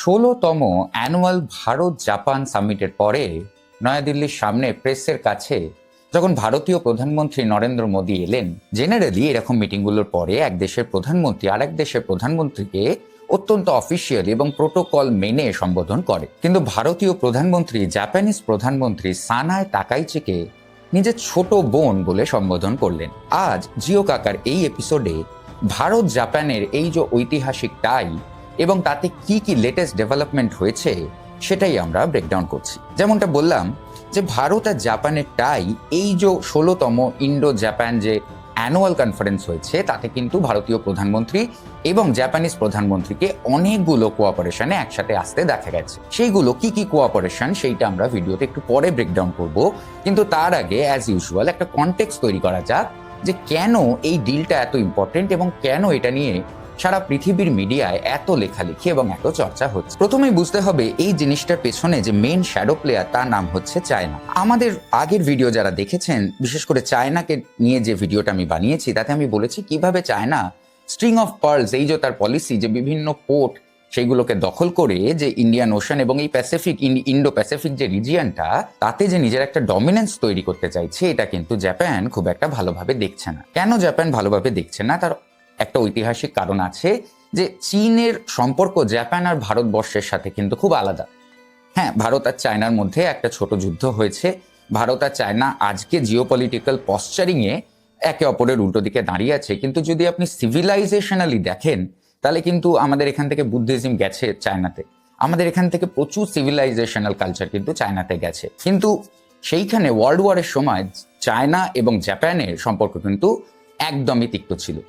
16তম annual Bharat Japan সামিটের পরে নয়াদিল্লির সামনে প্রেসের কাছে যখন ভারতীয় প্রধানমন্ত্রী নরেন্দ্র মোদী এলেন, জেনারেলি এরকম মিটিংগুলোর পরে এক দেশের প্রধানমন্ত্রী আরেক দেশের প্রধানমন্ত্রীকে অত্যন্ত অফিসিয়াল এবং প্রোটোকল মেনে সম্বোধন করে। কিন্তু ভারতীয় প্রধানমন্ত্রী জাপানিজ প্রধানমন্ত্রী সানায় তাকাইচিকে নিজের ছোট বোন বলে সম্বোধন করলেন। আজ জিও কাকার এই এপিসোডে ভারত জাপানের এই যে ঐতিহাসিক টাই এবং তাতে কি কি লেটেস্ট ডেভেলপমেন্ট হয়েছে সেটাই আমরা ব্রেকডাউন করছি। যেমনটা বললাম যে ভারত আর জাপানের টাই এই যে 16তম ইন্ডো জাপান যে অ্যানুয়াল কনফারেন্স হয়েছে তাতে কিন্তু ভারতীয় প্রধানমন্ত্রী এবং জাপানিজ প্রধানমন্ত্রীকে অনেকগুলো কোঅপারেশনে একসাথে আসতে দেখা গেছে। সেইগুলো কি কি কোঅপারেশন সেইটা আমরা ভিডিওতে একটু পরে ব্রেকডাউন করব, কিন্তু তার আগে অ্যাজ ইউজুয়াল একটা কনটেক্সট তৈরি করা যাক যে কেন এই ডিলটা এত ইম্পর্টেন্ট এবং কেন এটা নিয়ে সারা পৃথিবীর মিডিয়ায় এত লেখালেখি এবং এত চর্চা হচ্ছে। প্রথমেই বুঝতে হবে এই জিনিসটার পেছনে যে মেইন শ্যাডো প্লেয়ার তার নাম হচ্ছে চায়না। আমাদের আগের ভিডিও যারা দেখেছেন, বিশেষ করে চায়নাকে নিয়ে যে ভিডিওটা আমি বানিয়েছি তাতে আমি বলেছি কিভাবে চায়না স্ট্রিং অফ পার্লস, এই যে তার পলিসি যে বিভিন্ন পোর্ট সেইগুলোকে দখল করে যে ইন্ডিয়ান ওশান এবং এই প্যাসিফিক ইন্ডো প্যাসিফিক যে রিজিয়নটা তাতে যে নিজের একটা ডমিনেন্স তৈরি করতে চাইছে, এটা কিন্তু জাপান খুব একটা ভালোভাবে দেখছে না। কেন জাপান ভালোভাবে দেখছে না তার একটা ঐতিহাসিক কারণ আছে, যে চীনের সম্পর্ক জাপান আর ভারতবর্ষের সাথে কিন্তু খুব আলাদা। হ্যাঁ, ভারত আর চায়নার মধ্যে একটা ছোট যুদ্ধ হয়েছে। ভারত আর চায়না আজকে জিওপলিটিক্যাল পশ্চারিংয়ে একে অপরের উল্টো দিকে দাঁড়িয়ে আছে, কিন্তু যদি আপনি সিভিলাইজেশনালি দেখেন তাহলে কিন্তু আমাদের এখান থেকে বুদ্ধিজম গেছে চায়নাতে, আমাদের এখান থেকে প্রচুর সিভিলাইজেশনাল কালচার কিন্তু চায়নাতে গেছে। কিন্তু সেইখানে ওয়ার্ল্ড ওয়ারের সময় চায়না এবং জাপানের সম্পর্ক কিন্তু একদমই তিক্ত ছিল,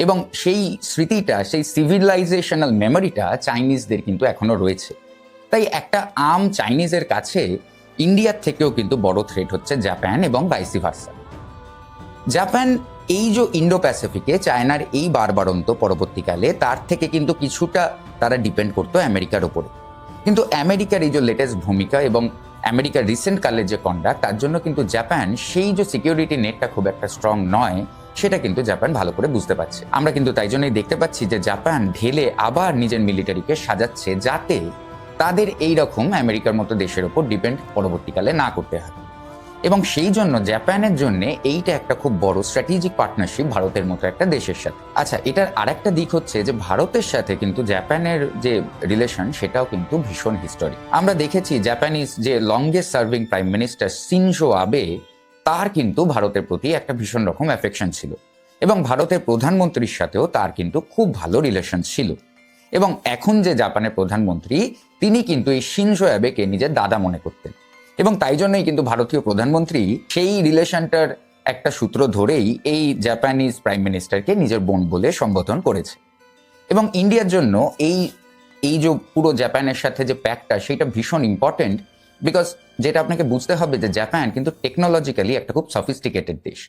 এবং সেই স্মৃতিটা, সেই সিভিলাইজেশনাল মেমোরিটা চাইনিজদের কিন্তু এখনো রয়েছে। তাই একটা চাইনিজের কাছে ইন্ডিয়ার থেকেও কিন্তু বড় থ্রেট হচ্ছে জাপান এবং ভাইসি ভার্সা। জাপান এই যে ইন্ডো প্যাসিফিকে চায়নার এই বারবারন্ত পরবর্তীকালে তার থেকে কিন্তু কিছুটা তারা ডিপেন্ড করতো আমেরিকার ওপরে, কিন্তু আমেরিকার এই যে লেটেস্ট ভূমিকা এবং আমেরিকার রিসেন্ট কালের যে কন্ডাক্ট, তার জন্য কিন্তু জাপান সেই যে সিকিউরিটি নেটটা খুব একটা স্ট্রং নয় সেটা কিন্তু জাপান ভালো করে বুঝতে পারছে। আমরা কিন্তু তাই জন্যই দেখতে পাচ্ছি যে জাপান ঢেলে আবার নিজের মিলিটারিকে সাজাচ্ছে যাতে তাদের এই রকম আমেরিকার মতো দেশের ওপর ডিপেন্ড পরবর্তীকালে না করতে হয়। এবং সেই জন্য জাপানের জন্য এইটা একটা খুব বড় স্ট্র্যাটেজিক পার্টনারশিপ ভারতের মতো একটা দেশের সাথে। আচ্ছা, এটার আরেকটা দিক হচ্ছে যে ভারতের সাথে কিন্তু জাপানের যে রিলেশন সেটাও কিন্তু ভীষণ হিস্টোরি। আমরা দেখেছি জাপানিজ যে longest serving prime minister Shinzo আবে, তার কিন্তু ভারতের প্রতি একটা ভীষণ রকম অ্যাফেকশন ছিল, এবং ভারতের প্রধানমন্ত্রীর সাথেও তার কিন্তু খুব ভালো রিলেশন ছিল। এবং এখন যে জাপানের প্রধানমন্ত্রী তিনি কিন্তু এই শিনজো আবেকে নিজের দাদা মনে করতেন, এবং তাই জন্যই কিন্তু ভারতীয় প্রধানমন্ত্রী সেই রিলেশনটার একটা সূত্র ধরেই এই জাপানিজ প্রাইম মিনিস্টারকে নিজের বোন বলে সম্বোধন করেছে। এবং ইন্ডিয়ার জন্য এই যে পুরো জাপানের সাথে যে প্যাকটা সেটা ভীষণ ইম্পর্টেন্ট, বিকজ যেটা আপনাকে বুঝতে হবে যে জাপান কিন্তু টেকনোলজিক্যালি একটা খুব সফিস্টিকেটেড দেশ।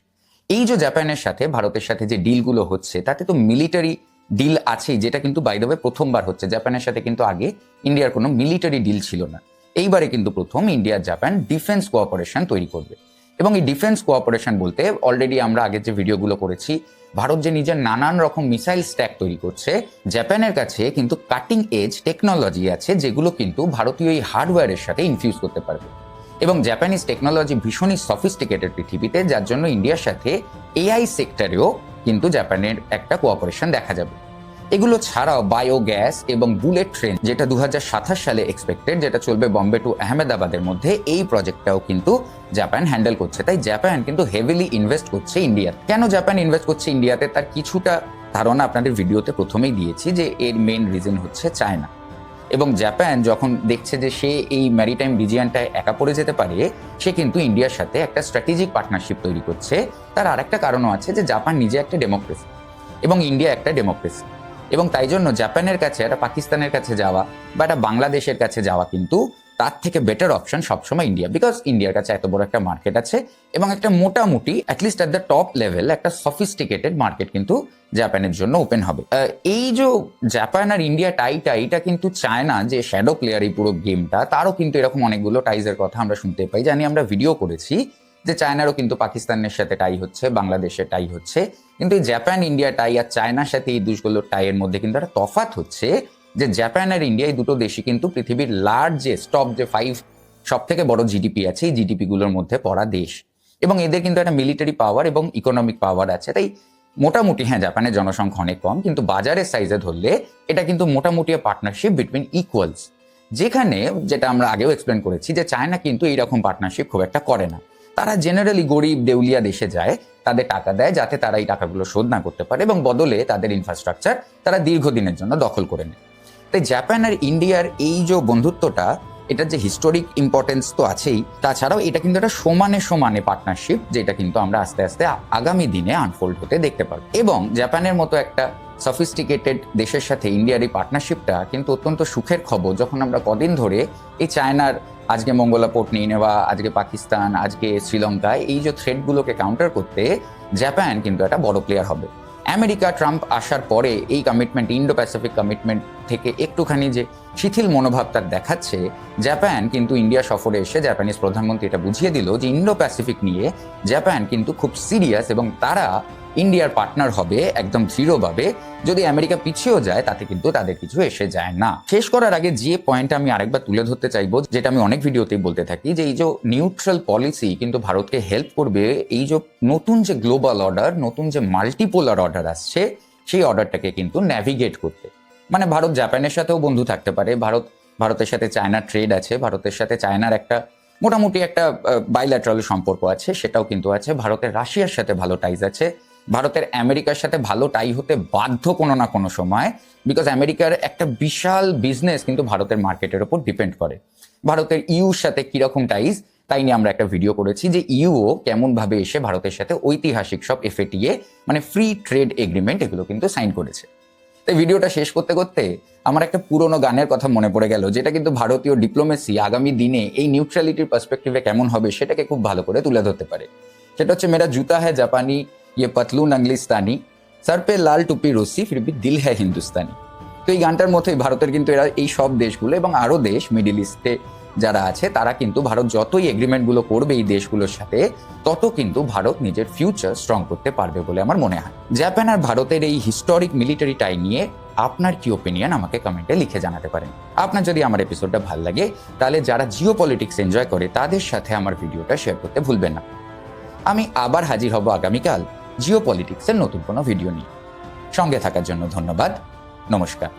এই যে জাপানের সাথে ভারতের সাথে যে ডিলগুলো হচ্ছে তাতে তো মিলিটারি ডিল আছেই, যেটা কিন্তু বাই দ্য ওয়ে প্রথমবার হচ্ছে। জাপানের সাথে কিন্তু আগে ইন্ডিয়ার কোনো মিলিটারি ডিল ছিল না, এইবারে কিন্তু প্রথম ইন্ডিয়া জাপান ডিফেন্স কোঅপারেশন তৈরি করবে। এবং এই ডিফেন্স কোঅপারেশন বলতে অলরেডি আমরা আগের যে ভিডিওগুলো করেছি, ভারত যে নিজের নানান রকম মিসাইল স্ট্যাক তৈরি করছে, জাপানের কাছে কিন্তু কাটিং এজ টেকনোলজি আছে যেগুলো কিন্তু ভারতীয় এই হার্ডওয়্যারের সাথে ইনফিউজ করতে পারবে। এবং জাপানিজ টেকনোলজি ভীষণই সফিস্টিকেটেড পৃথিবীতে, যার জন্য ইন্ডিয়ার সাথে এআই সেক্টরেও কিন্তু জাপানের একটা কোঅপারেশন দেখা যাবে। এগুলো ছাড়াও বায়োগ্যাস এবং বুলেট ট্রেন, যেটা 2027 সালে এক্সপেক্টেড, যেটা চলবে বম্বে টু আহমেদাবাদের মধ্যে, এই প্রজেক্টটাও কিন্তু জাপান হ্যান্ডেল করছে। তাই জাপান কিন্তু হেভিলি ইনভেস্ট করছে ইন্ডিয়াতে। কেন জাপান ইনভেস্ট করছে ইন্ডিয়াতে তার কিছুটা ধারণা আপনাদের ভিডিওতে প্রথমেই দিয়েছি, যে এর মেইন রিজন হচ্ছে চায়না। এবং জাপান যখন দেখছে যে সে এই ম্যারিটাইম রিজিয়নটায় একা পড়ে যেতে পারে, সে কিন্তু ইন্ডিয়ার সাথে একটা স্ট্র্যাটেজিক পার্টনারশিপ তৈরি করছে। তার আরেকটা কারণও আছে যে জাপান নিজে একটা ডেমোক্রেসি এবং ইন্ডিয়া একটা ডেমোক্রেসি, এবং তাই জন্য জাপানের কাছে একটা পাকিস্তানের কাছে যাওয়া বা একটা বাংলাদেশের কাছে যাওয়া কিন্তু তার থেকে বেটার অপশন সবসময় ইন্ডিয়া, বিকজ ইন্ডিয়ার কাছে এত বড় একটা মার্কেট আছে এবং একটা মোটামুটি at least at the top level একটা সফিস্টিকেটেড মার্কেট কিন্তু জাপানের জন্য ওপেন হবে। এই যে জাপান আর ইন্ডিয়া টাইটা, এটা কিন্তু চায়না যে শ্যাডো প্লেয়ার এই পুরো গেমটা, তারও কিন্তু এরকম অনেকগুলো টাইজের কথা আমরা শুনতে পাই, জানি আমরা ভিডিও করেছি যে চায়নারও কিন্তু পাকিস্তানের সাথে টাই হচ্ছে, বাংলাদেশের টাই হচ্ছে। কিন্তু জাপান ইন্ডিয়া টাই আর চায়নার সাথে এই দুগুলো টাইয়ের মধ্যে কিন্তু একটা তফাৎ হচ্ছে যে জাপান আর ইন্ডিয়া এই দুটো দেশই কিন্তু পৃথিবীর লার্জেস্ট টপ যে 5 সব থেকে বড় জিডিপি আছে এই জিডিপি গুলোর মধ্যে পড়া দেশ, এবং এদের কিন্তু একটা মিলিটারি পাওয়ার এবং ইকোনমিক পাওয়ার আছে। তাই মোটামুটি হ্যাঁ জাপানের জনসংখ্যা অনেক কম, কিন্তু বাজারের সাইজে ধরলে এটা কিন্তু মোটামুটি পার্টনারশিপ বিটুইন ইকুয়ালস, যেখানে যেটা আমরা আগেও এক্সপ্লেন করেছি যে চায়না কিন্তু এইরকম পার্টনারশিপ খুব একটা করে না। তারা জেনারেলি গরিব দেউলিয়া দেশে যায়, তাদের টাকা দেয় যাতে তারা এই টাকাগুলো শোধ না করতে পারে, এবং বদলে তাদের ইনফ্রাস্ট্রাকচার তারা দীর্ঘদিনের জন্য দখল করে নেয়। তাই জাপান আর ইন্ডিয়ার এই যে বন্ধুত্বটা, এটার যে হিস্টোরিক ইম্পর্টেন্স তো আছেই, তাছাড়াও এটা কিন্তু একটা সমানে সমানে পার্টনারশিপ, যেটা কিন্তু আমরা আস্তে আস্তে আগামী দিনে আনফোল্ড হতে দেখতে পারবো। এবং জাপানের মতো একটা সফিস্টিকেটেড দেশের সাথে ইন্ডিয়ার এই পার্টনারশিপটা কিন্তু অত্যন্ত সুখের খবর, যখন আমরা কদিন ধরে এই চায়নার আজকে মঙ্গলা পোর্ট নিয়ে নেওয়া, আজকে পাকিস্তান, আজকে শ্রীলঙ্কা, এই যে থ্রেটগুলোকে কাউন্টার করতে জাপান কিন্তু একটা বড় প্লেয়ার হবে। আমেরিকা ট্রাম্প আসার পরে এই কমিটমেন্ট, ইন্ডো প্যাসিফিক কমিটমেন্ট থেকে একটুখানি যে শিথিল মনোভাব তার দেখাচ্ছে, জাপান কিন্তু ইন্ডিয়া সফরে এসে জাপানিজ প্রধানমন্ত্রী এটা বুঝিয়ে দিল যে ইন্ডো প্যাসিফিক নিয়ে জাপান কিন্তু খুব সিরিয়াস, এবং তারা ইন্ডিয়ার পার্টনার হবে একদম দৃঢ়ভাবে। যদি আমেরিকা পিছিয়েও যায় তাতে কিন্তু তাদের কিছু এসে যায় না। শেষ করার আগে যে পয়েন্ট আমি আরেকবার তুলে ধরতে চাইবো, যেটা আমি অনেক ভিডিওতেই বলতে থাকি, যে এই যে নিউট্রাল পলিসি কিন্তু ভারতকে হেল্প করবে এই যে নতুন যে গ্লোবাল অর্ডার, নতুন যে মাল্টিপোলার অর্ডার আসছে, সেই অর্ডারটাকে কিন্তু ন্যাভিগেট করতে। মানে ভারত জাপানের সাথেও বন্ধু থাকতে পারে, ভারতের সাথে চায়নার ট্রেড আছে, ভারতের সাথে চায়নার একটা মোটামুটি একটা বাইল্যাটারাল সম্পর্ক আছে, সেটাও কিন্তু আছে। ভারতের রাশিয়ার সাথে ভালো টাইজ আছে, ভারতের আমেরিকার সাথে ভালো টাই হতে বাধ্য কোনো না কোনো সময়, বিকজ আমেরিকার একটা বিশাল বিজনেস কিন্তু ভারতের মার্কেটের উপর ডিপেন্ড করে। ভারতের ইউর সাথে কিরকম টাইজ তাই নিয়ে আমরা একটা ভিডিও করেছি, যে ইউও কেমন ভাবে এসে ভারতের সাথে ঐতিহাসিক সব এফএটিএ মানে ফ্রি ট্রেড এগ্রিমেন্ট এগুলো কিন্তু সাইন করেছে। তাই ভিডিওটা শেষ করতে করতে আমার একটা পুরোনো গানের কথা মনে পড়ে গেল, যেটা কিন্তু ভারতীয় ডিপ্লোমেসি আগামী দিনে এই নিউট্রালিটির পার্সপেক্টিভে কেমন হবে সেটাকে খুব ভালো করে তুলে ধরতে পারে। সেটা হচ্ছে, মেরা জুতা হ্যায় জাপানি, ये पतलून अंग्लिस्तानी, सर पे लाल टुपी रूसी, फिर भी दिल है हिंदुस्तानी। তো এই গানটার মধ্যেই ভারতের কিন্তু এরা এই সব দেশগুলো এবং আরো দেশ মিডিল ইস্টে যারা আছে, তারা কিন্তু ভারত যতই এগ্রিমেন্টগুলো করবে এই দেশগুলোর সাথে, তত কিন্তু ভারত নিজের ফিউচার স্ট্রং করতে পারবে বলে আমার মনে হয়। জাপান আর ভারতের এই হিস্টোরিক মিলিটারি টাই নিয়ে আপনার কি ওপিনিয়ন আমাকে কমেন্টে লিখে জানাতে পারেন। আপনার যদি আমার এপিসোডটা ভালো লাগে, তাহলে যারা জিও পলিটিক্স এনজয় করে তাদের সাথে আমার ভিডিওটা শেয়ার করতে ভুলবেন না। আমি আবার হাজির হব আগামীকাল জিও পলিটিক্সের নতুন কোনো ভিডিও নিয়ে। সঙ্গে থাকার জন্য ধন্যবাদ। নমস্কার।